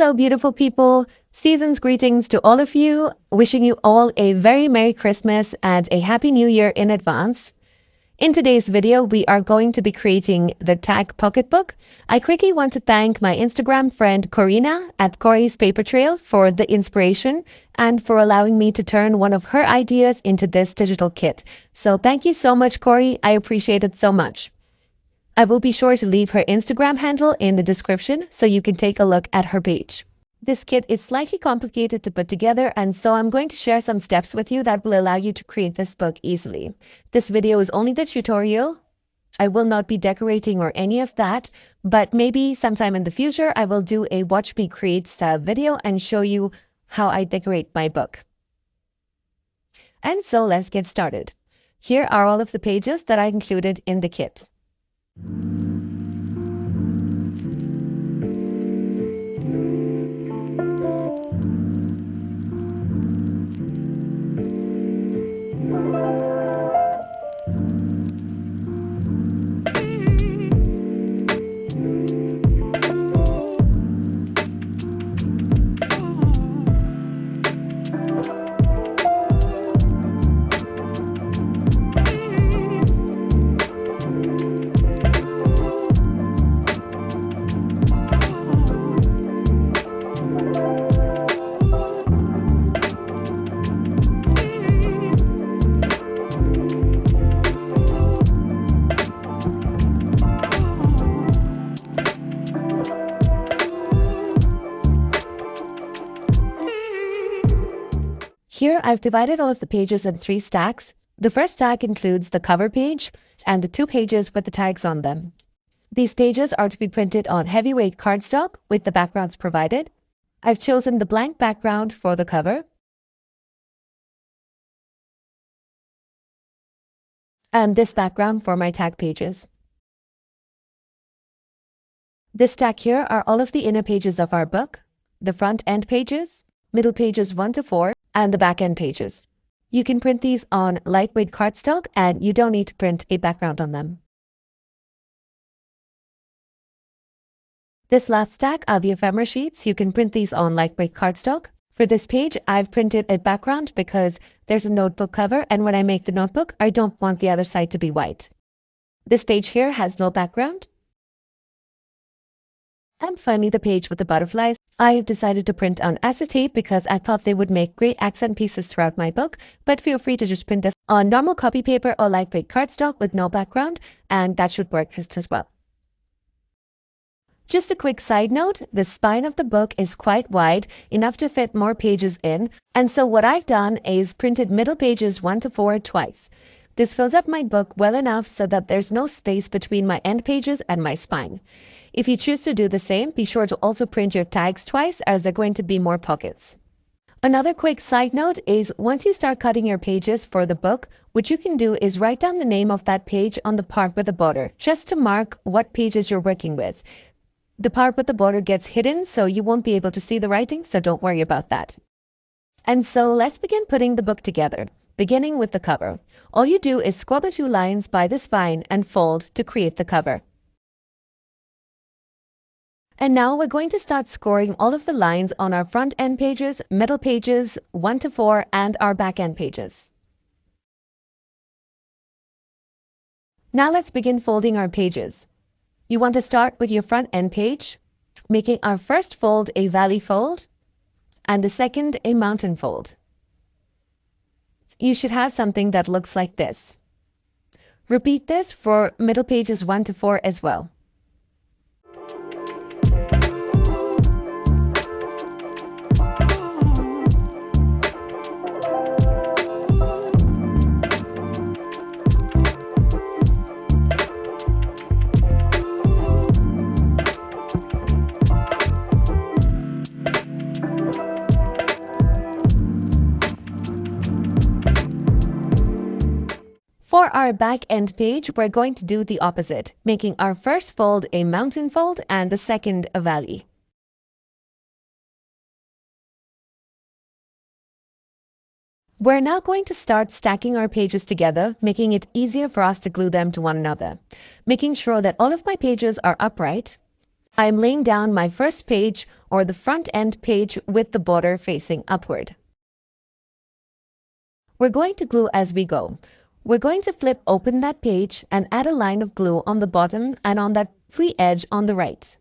Hello, beautiful people. Season's greetings to all of you. Wishing you all a very Merry Christmas and a Happy New Year in advance. In today's video, we are going to be creating the tag pocketbook. I quickly want to thank my Instagram friend Corinna at Corey's Paper Trail for the inspiration and for allowing me to turn one of her ideas into this digital kit. So thank you so much, Corey. I appreciate it so much. I will be sure to leave her Instagram handle in the description so you can take a look at her page. This kit is slightly complicated to put together, and so I'm going to share some steps with you that will allow you to create this book easily. This video is only the tutorial. I will not be decorating or any of that, but maybe sometime in the future I will do a watch me create style video and show you how I decorate my book. And so let's get started. Here are all of the pages that I included in the kit. Here, I've divided all of the pages in 3 stacks. The first stack includes the cover page and the 2 pages with the tags on them. These pages are to be printed on heavyweight cardstock with the backgrounds provided. I've chosen the blank background for the cover. And this background for my tag pages. This stack here are all of the inner pages of our book, the front end pages, middle pages 1 to 4, and the back end pages. You can print these on lightweight cardstock and you don't need to print a background on them. This last stack are the ephemera sheets. You can print these on lightweight cardstock. For this page, I've printed a background because there's a notebook cover, and when I make the notebook, I don't want the other side to be white. This page here has no background. And finally, the page with the butterflies. I have decided to print on acetate because I thought they would make great accent pieces throughout my book, but feel free to just print this on normal copy paper or lightweight cardstock with no background, and that should work just as well. Just a quick side note, the spine of the book is quite wide, enough to fit more pages in, and so what I've done is printed middle pages 1 to 4 twice. This fills up my book well enough so that there's no space between my end pages and my spine. If you choose to do the same, be sure to also print your tags twice, as there are going to be more pockets. Another quick side note is once you start cutting your pages for the book, what you can do is write down the name of that page on the part with the border, just to mark what pages you're working with. The part with the border gets hidden, so you won't be able to see the writing, so don't worry about that. And so let's begin putting the book together, beginning with the cover. All you do is score the 2 lines by the spine and fold to create the cover. And now we're going to start scoring all of the lines on our front end pages, middle pages 1 to 4, and our back end pages. Now let's begin folding our pages. You want to start with your front end page, making our first fold a valley fold, and the second a mountain fold. You should have something that looks like this. Repeat this for middle pages 1 to 4 as well. For our back end page, we're going to do the opposite, making our first fold a mountain fold and the second a valley. We're now going to start stacking our pages together, making it easier for us to glue them to one another. Making sure that all of my pages are upright, I'm laying down my first page or the front end page with the border facing upward. We're going to glue as we go. We're going to flip open that page and add a line of glue on the bottom and on that free edge on the right.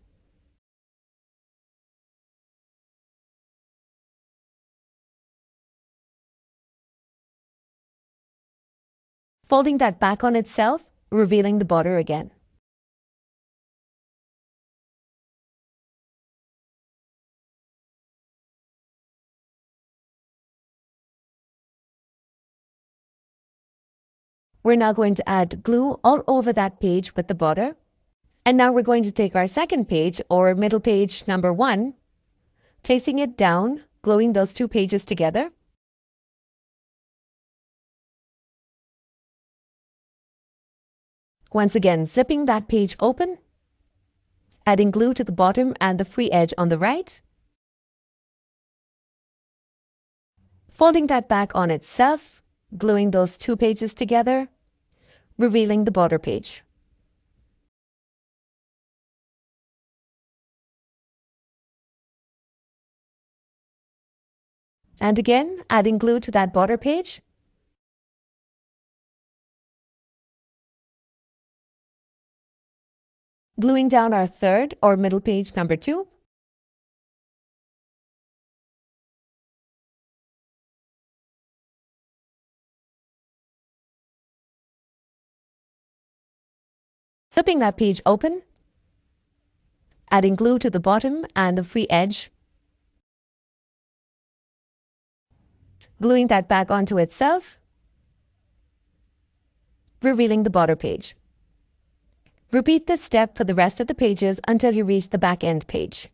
Folding that back on itself, revealing the border again. We're now going to add glue all over that page with the border. And now we're going to take our second page, or middle page number 1, facing it down, gluing those two pages together. Once again, zipping that page open, adding glue to the bottom and the free edge on the right, folding that back on itself, gluing those two pages together, revealing the border page. And again, adding glue to that border page. Gluing down our third or middle page number 2. Flipping that page open, adding glue to the bottom and the free edge, gluing that back onto itself, revealing the border page. Repeat this step for the rest of the pages until you reach the back end page.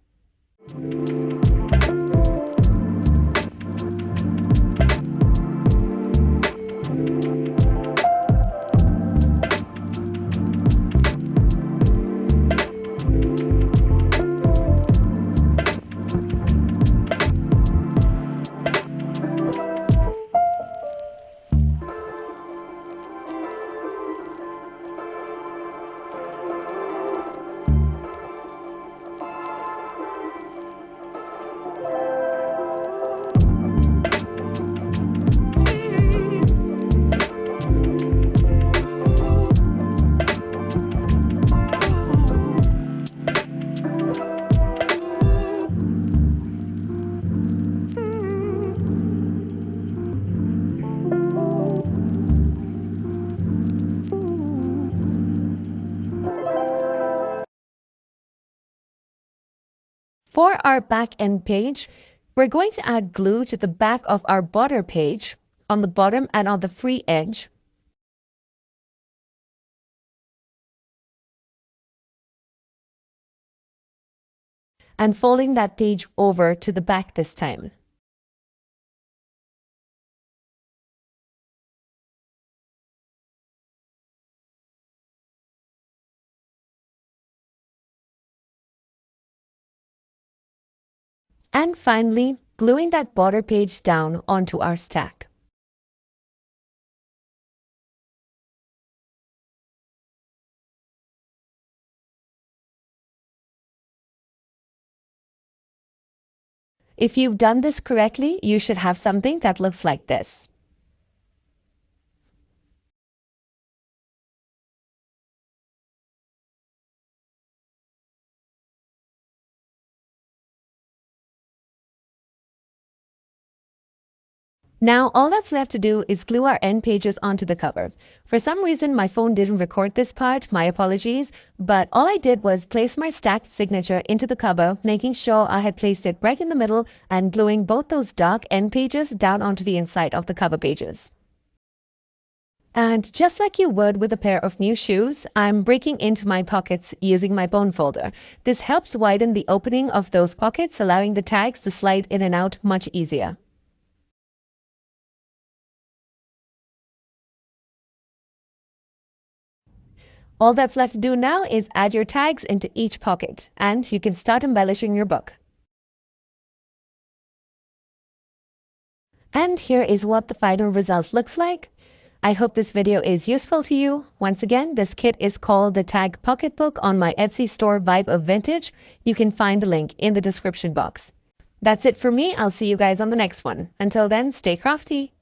For our back end page, we're going to add glue to the back of our border page on the bottom and on the free edge. And folding that page over to the back this time. And finally, gluing that border page down onto our stack. If you've done this correctly, you should have something that looks like this. Now, all that's left to do is glue our end pages onto the cover. For some reason, my phone didn't record this part, my apologies, but all I did was place my stacked signature into the cover, making sure I had placed it right in the middle and gluing both those dark end pages down onto the inside of the cover pages. And just like you would with a pair of new shoes, I'm breaking into my pockets using my bone folder. This helps widen the opening of those pockets, allowing the tags to slide in and out much easier. All that's left to do now is add your tags into each pocket, and you can start embellishing your book. And here is what the final result looks like. I hope this video is useful to you. Once again, this kit is called the Tag Pocketbook on my Etsy store Vibe of Vintage. You can find the link in the description box. That's it for me. I'll see you guys on the next one. Until then, stay crafty.